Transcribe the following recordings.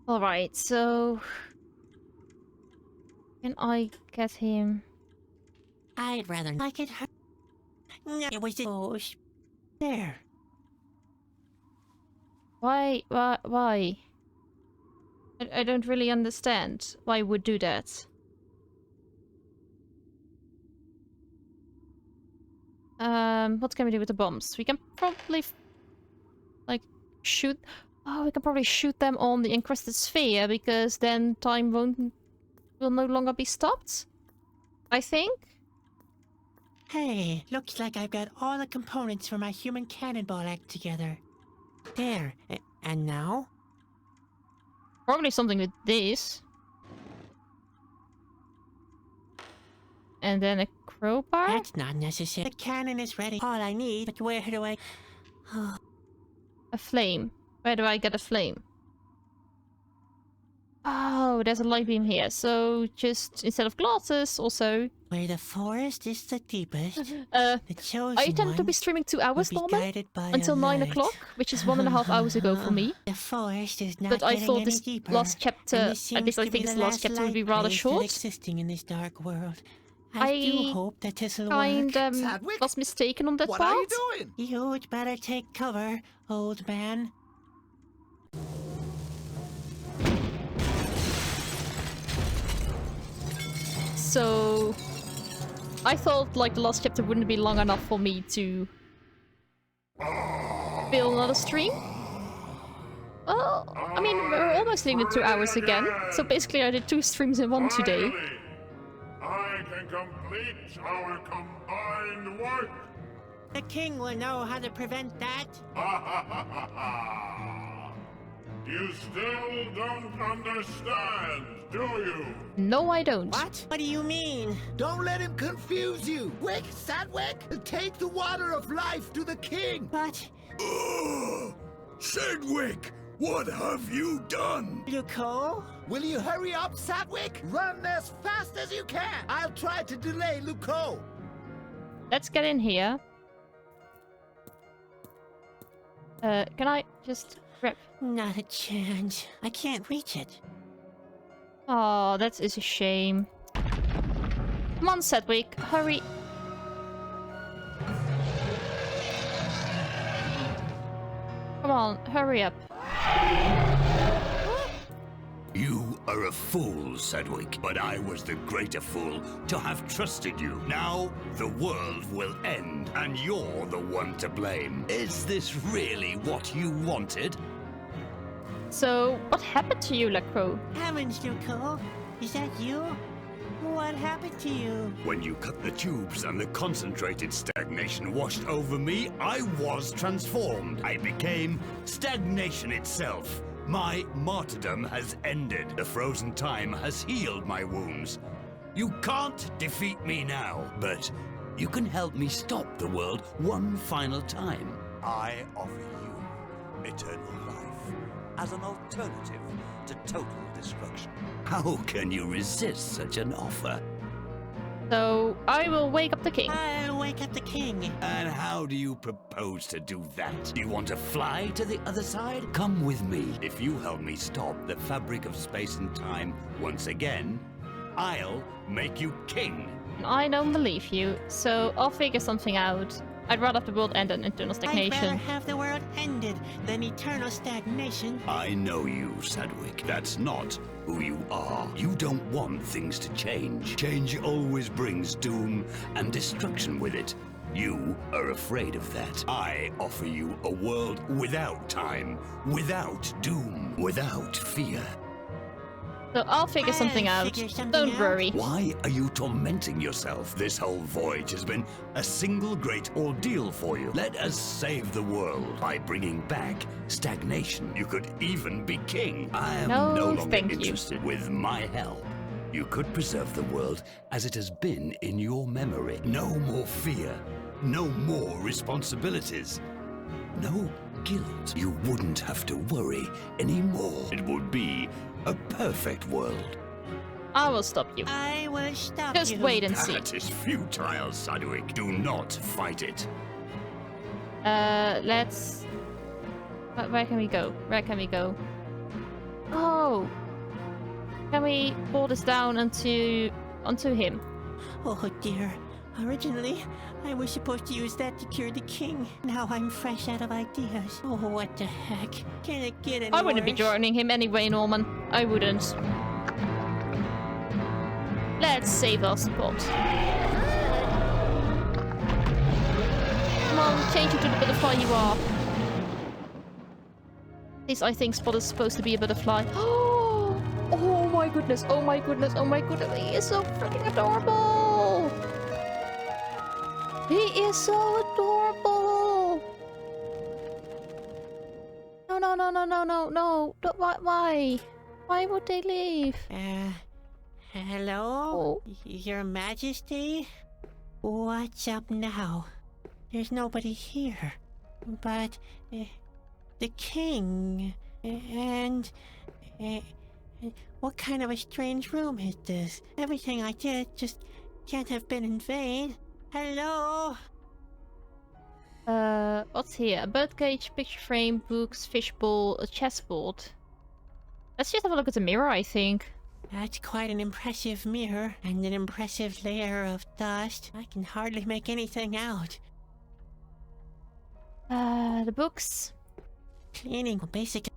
Alright, so... Can I get him? I'd rather I could hurt. No, it was just there. Why? I don't really understand why would do that. What can we do with the bombs? We can probably, like, shoot... Oh, we can probably shoot them on the encrusted sphere, because then time will no longer be stopped? I think? Hey, looks like I've got all the components for my human cannonball act together. There. And now? Probably something with this. And then a crowbar? That's not necessary. The cannon is ready. All I need, but where do I... A flame. Where do I get a flame? Oh, there's a light beam here. So just instead of glasses, also... Where the forest is the deepest, I the chosen intended to be one streaming 2 hours, will be Norman, guided by until a 9 light. o'clock, which is 1.5 hours ago for me. The forest is not But I getting thought any this deeper, last and chapter, this at least seems I to think be this the last chapter would be light rather ray still short. existing in this dark world. I I do hope that this'll Kind work. Sadwick? was mistaken on that What part. are you doing? You'd better take cover, old man. So I thought like the last chapter wouldn't be long enough for me to fill another stream. Well, I mean, we're almost hitting the 2 hours again. So basically I did 2 streams in one today. Finally, I can complete our combined work. The king will know how to prevent that. You still don't understand, do you? No, I don't. What? What do you mean? Don't let him confuse you. Quick, Sadwick, take the water of life to the king. But, Sadwick, what have you done? Luco? Will you hurry up, Sadwick? Run as fast as you can. I'll try to delay Luco. Let's get in here. Can I just grab... Not a chance. I can't reach it. Oh, that is a shame. Come on, Sadwick, hurry. Come on, hurry up. You are a fool, Sadwick, but I was the greater fool to have trusted you. Now, the world will end, and you're the one to blame. Is this really what you wanted? So, what happened to you, Lacroix? Heavens, Luco. Is that you? What happened to you? When you cut the tubes and the concentrated stagnation washed over me, I was transformed. I became stagnation itself. My martyrdom has ended. The frozen time has healed my wounds. You can't defeat me now, but you can help me stop the world one final time. I offer you eternal life as an alternative to total destruction. How can you resist such an offer? So, I will wake up the king. I'll wake up the king. And how do you propose to do that? Do you want to fly to the other side? Come with me. If you help me stop the fabric of space and time once again, I'll make you king. I don't believe you, so I'll figure something out. I'd rather have the world end in eternal I'd rather stagnation. have the world ended than eternal stagnation. I know you, Sadwick. That's not who you are. You don't want things to change. Change always brings doom and destruction with it. You are afraid of that. I offer you a world without time, without doom, without fear. So I'll figure something I'll out. figure something Don't out. worry. Why are you tormenting yourself? This whole voyage has been a single great ordeal for you. Let us save the world by bringing back stagnation. You could even be king. I am No, no longer thank you. interested. With my help, you could preserve the world as it has been in your memory. No more fear. No more responsibilities. No guilt. You wouldn't have to worry anymore. It would be a perfect world. I will stop you. I will stop Just you. wait and see. That is futile, Sadwick. Do not fight it. Let's... Where can we go? Where can we go? Oh! Can we pull this down onto him? Oh dear. Originally, I was supposed to use that to cure the king. Now I'm fresh out of ideas. Oh, what the heck? Can it get any I wouldn't be worse? joining him anyway, Norman. I wouldn't. Let's save our spot. Come on, change into the butterfly you are. At least I think Spot is supposed to be a butterfly. Oh my goodness, oh my goodness, oh my goodness. He is so freaking adorable! He is so adorable! No, no, no, no, no, no, no. Why? Why would they leave? Hello? Oh. Your Majesty? What's up now? There's nobody here. But, the king. And, what kind of a strange room is this? Everything I did just can't have been in vain. Hello? What's here? A birdcage, picture frame, books, fishbowl, a chessboard. Let's just have a look at the mirror, I think. That's quite an impressive mirror, and an impressive layer of dust. I can hardly make anything out. The books, Cleaning, basic.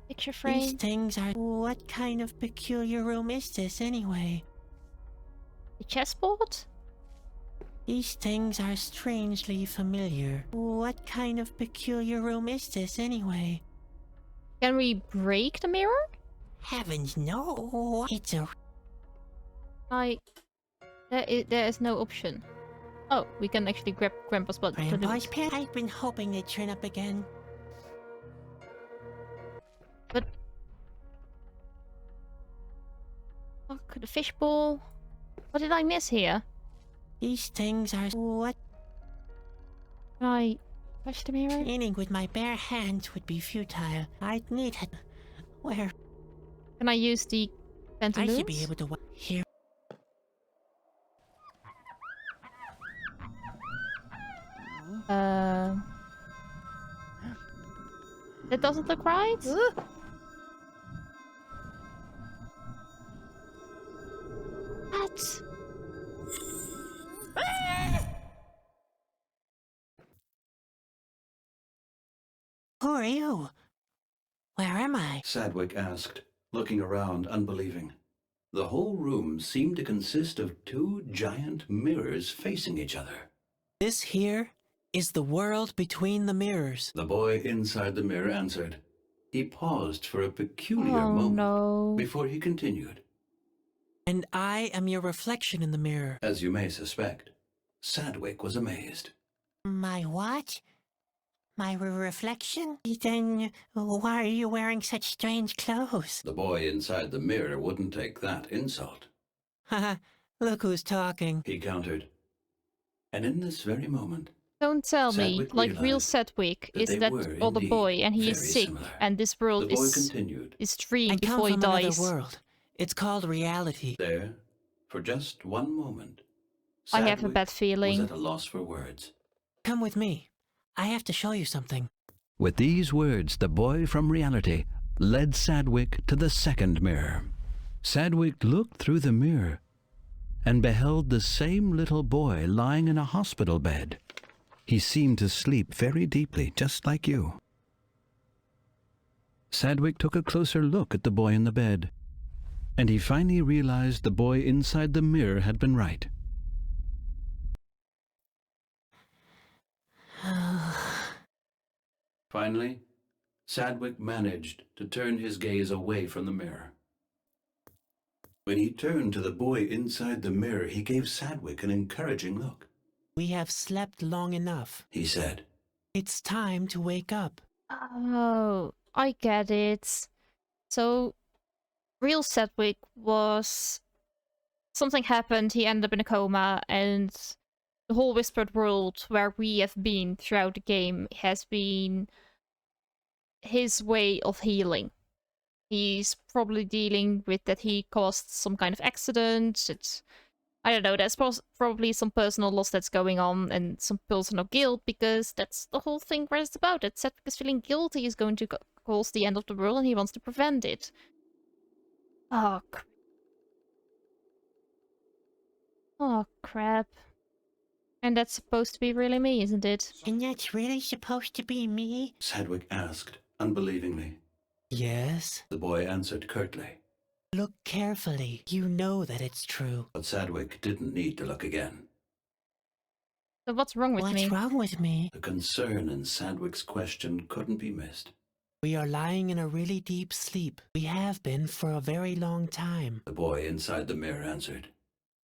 picture These frame. things are. What kind of peculiar room is this, anyway? The chessboard? These things are strangely familiar. What kind of peculiar room is this, anyway? Can we break the mirror? Heavens, no! It's a. There is no option. Oh, we can actually grab Grandpa's butt. Grandpa's pen. I've been hoping they'd turn up again. But... Look, the fishbowl. What did I miss here? These things are. What? Can I touch the mirror? Cleaning with my bare hands would be futile. I'd need. Where? Can I use the I pantaloons? should be able to. Here. That doesn't look right? What? Who are you? Where am I? Sadwick asked, looking around unbelieving. The whole room seemed to consist of two giant mirrors facing each other. This here is the world between the mirrors. The boy inside the mirror answered. He paused for a peculiar Oh moment no. before he continued. And I am your reflection in the mirror. As you may suspect, Sadwick was amazed. My what? My reflection? Then why are you wearing such strange clothes? The boy inside the mirror wouldn't take that insult. Haha, look who's talking. He countered. And in this very moment, Don't tell me, Sadwick like real realized Sadwick that is they that were other indeed boy and he is very sick similar. and this world the boy is continued. dream I come before he from dies. another world. It's called reality. There, for just one moment, I have a Sadwick bad was feeling. at a loss for words. Come with me. I have to show you something. With these words, the boy from reality led Sadwick to the second mirror. Sadwick looked through the mirror and beheld the same little boy lying in a hospital bed. He seemed to sleep very deeply, just like you. Sadwick took a closer look at the boy in the bed, and he finally realized the boy inside the mirror had been right. Finally, Sadwick managed to turn his gaze away from the mirror. When he turned to the boy inside the mirror, he gave Sadwick an encouraging look. We have slept long enough. He said, It's time to wake up. Oh, I get it. So, real Sadwick was... Something happened, he ended up in a coma, and the whole Whispered World where we have been throughout the game has been his way of healing. He's probably dealing with that he caused some kind of accident. I don't know, there's probably some personal loss that's going on and some personal guilt, because that's the whole thing where it's about. That Sadwick is feeling guilty is going to cause the end of the world and he wants to prevent it. Oh, oh, crap. And that's supposed to be really me, isn't it? And that's really supposed to be me? Sadwick asked, unbelievingly. Yes. The boy answered curtly. Look carefully. You know that it's true. But Sadwick didn't need to look again. So what's wrong with me? What's wrong with me? The concern in Sadwick's question couldn't be missed. We are lying in a really deep sleep. We have been for a very long time. The boy inside the mirror answered.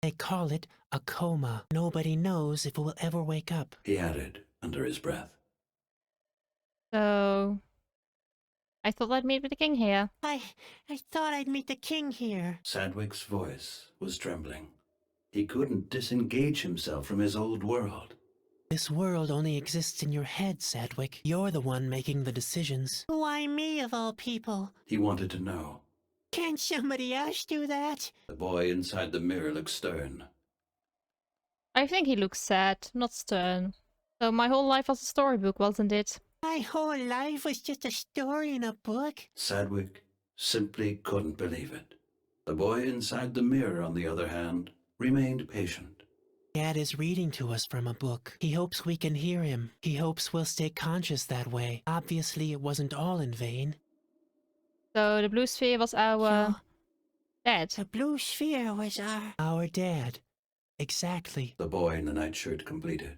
They call it a coma. Nobody knows if it will ever wake up. He added under his breath. So... I thought I'd meet with the king here. I thought I'd meet the king here. Sadwick's voice was trembling. He couldn't disengage himself from his old world. This world only exists in your head, Sadwick. You're the one making the decisions. Why me, of all people? He wanted to know. Can't somebody else do that? The boy inside the mirror looked stern. I think he looks sad, not stern. So my whole life was a storybook, wasn't it? My whole life was just a story in a book. Sadwick simply couldn't believe it. The boy inside the mirror, on the other hand, remained patient. Dad is reading to us from a book. He hopes we can hear him. He hopes we'll stay conscious that way. Obviously, it wasn't all in vain. So the blue sphere was our dad. The blue sphere was our dad. Exactly. The boy in the nightshirt completed.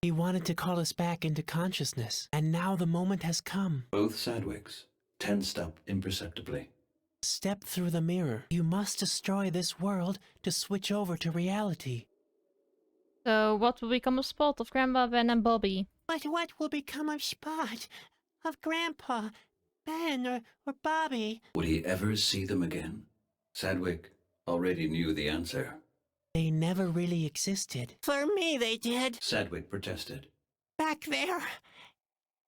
He wanted to call us back into consciousness, and now the moment has come. Both Sadwicks tensed up imperceptibly. Step through the mirror. You must destroy this world to switch over to reality. So what will become of Spot, of Grandpa, Ben and Bobby? But what will become of Spot? Of Grandpa, Ben, or Bobby? Would he ever see them again? Sadwick already knew the answer. They never really existed. For me, they did. Sadwick protested. Back there,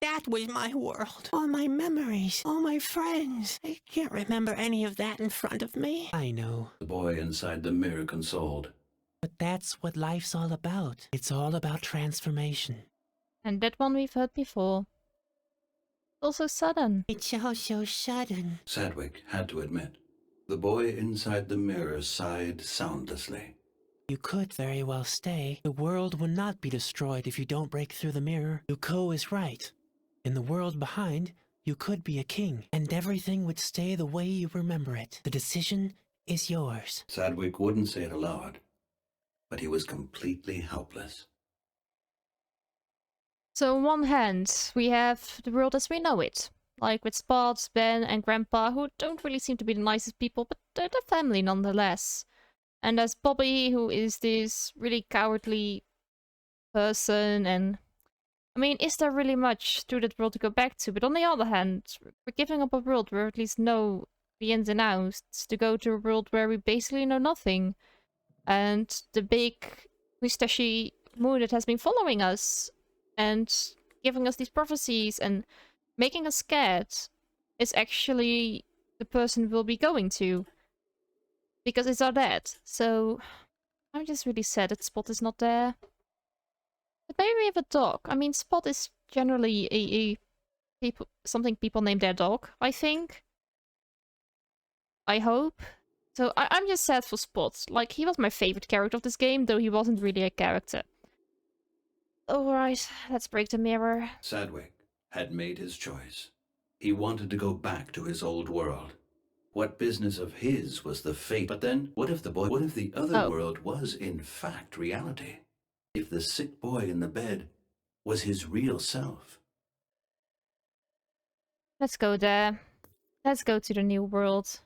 that was my world. All my memories, all my friends. I can't remember any of that in front of me. I know. The boy inside the mirror consoled. But that's what life's all about. It's all about transformation. And that one we've heard before. Also sudden. It's all so sudden. Sadwick had to admit. The boy inside the mirror sighed soundlessly. You could very well stay. The world will not be destroyed if you don't break through the mirror. Yuko is right. In the world behind, you could be a king, and everything would stay the way you remember it. The decision is yours. Sadwick wouldn't say it aloud, but he was completely helpless. So on one hand, we have the world as we know it. Like with Spot, Ben and Grandpa, who don't really seem to be the nicest people, but they're family nonetheless. And there's Bobby, who is this really cowardly person, and... I mean, is there really much to that world to go back to? But on the other hand, we're giving up a world where we at least know the ins and outs to go to a world where we basically know nothing. And the big mustachy moon that has been following us and giving us these prophecies and making us scared is actually the person we'll be going to. Because it's our dad. So I'm just really sad that Spot is not there. But maybe we have a dog. I mean, Spot is generally something people name their dog, I think. I hope. So I'm just sad for Spot. Like, he was my favorite character of this game, though he wasn't really a character. Alright, let's break the mirror. Sadwick had made his choice. He wanted to go back to his old world. What business of his was the fate? But then, what if the other world was in fact reality? If the sick boy in the bed was his real self? Let's go there. Let's go to the new world.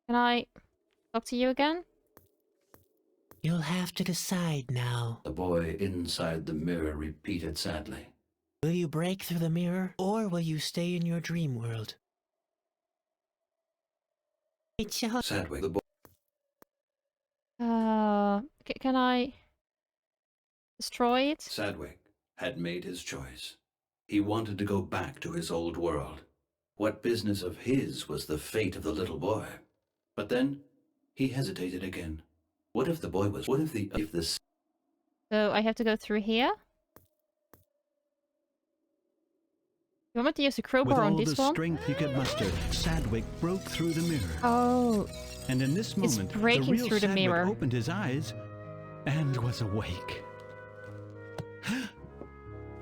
Can I talk to you again? You'll have to decide now. The boy inside the mirror repeated sadly. Will you break through the mirror, or will you stay in your dream world? It's a... Sadwick, the boy... Can I destroy it? Sadwick had made his choice. He wanted to go back to his old world. What business of his was the fate of the little boy? But then, He hesitated again. What if the boy was... What if the... If the... So I have to go through here? You want me to use the With crowbar on all the this one? strength he could muster, Sadwick broke through the mirror. Oh, And in this It's moment, the breaking real through the Sadwick mirror. opened his eyes and was awake.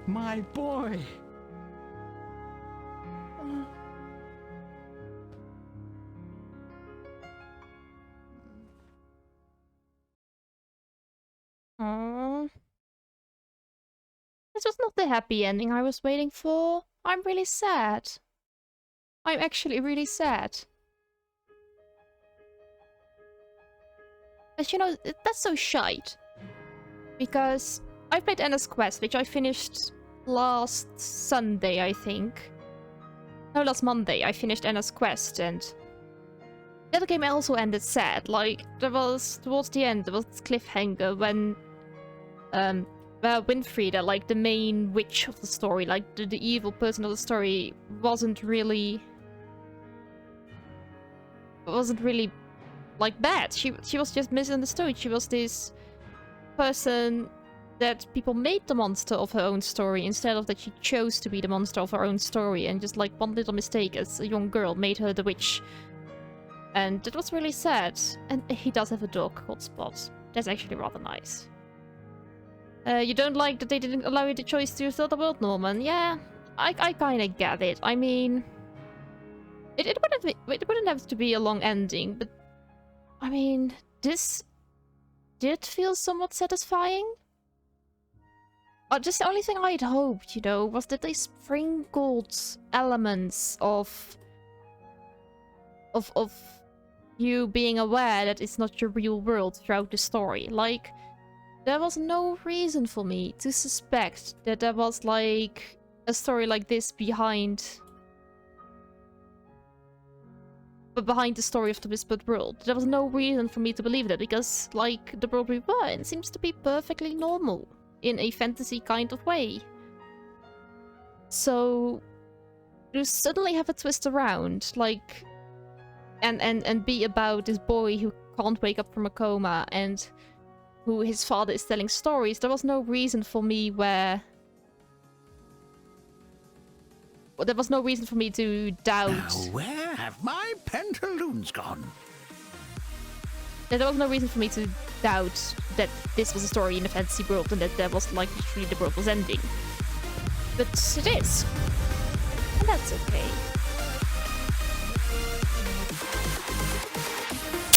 My boy! oh. This was not the happy ending I was waiting for. I'm really sad. I'm actually really sad. But you know, that's so shite. Because I played Anna's Quest, which I finished last Sunday, I think. No, last Monday I finished Anna's Quest, and that game also ended sad. Like, there was, towards the end, there was this cliffhanger when, Winfrieda, like the main witch of the story, like the evil person of the story, wasn't really like bad. She was just misunderstood. She was this person that people made the monster of her own story instead of that she chose to be the monster of her own story, and just like one little mistake as a young girl made her the witch. And that was really sad. And he does have a dog called Spot. That's actually rather nice. You don't like that they didn't allow you the choice to fill the world, Norman? Yeah, I kinda get it. I mean, it wouldn't have to be a long ending, but I mean, this did feel somewhat satisfying. Just the only thing I'd hoped, you know, was that they sprinkled elements of you being aware that it's not your real world throughout the story. Like, there was no reason for me to suspect that there was, like, a story like this behind the story of the Whispered World. There was no reason for me to believe that, because, like, the world we were in seems to be perfectly normal in a fantasy kind of way. So, to suddenly have a twist around, like, and be about this boy who can't wake up from a coma and who his father is telling stories, there was no reason for me there was no reason for me to doubt. Now, where have my pantaloons gone? There was no reason for me to doubt that this was a story in a fantasy world and that there was, like, literally the world was ending. But it is. And that's okay.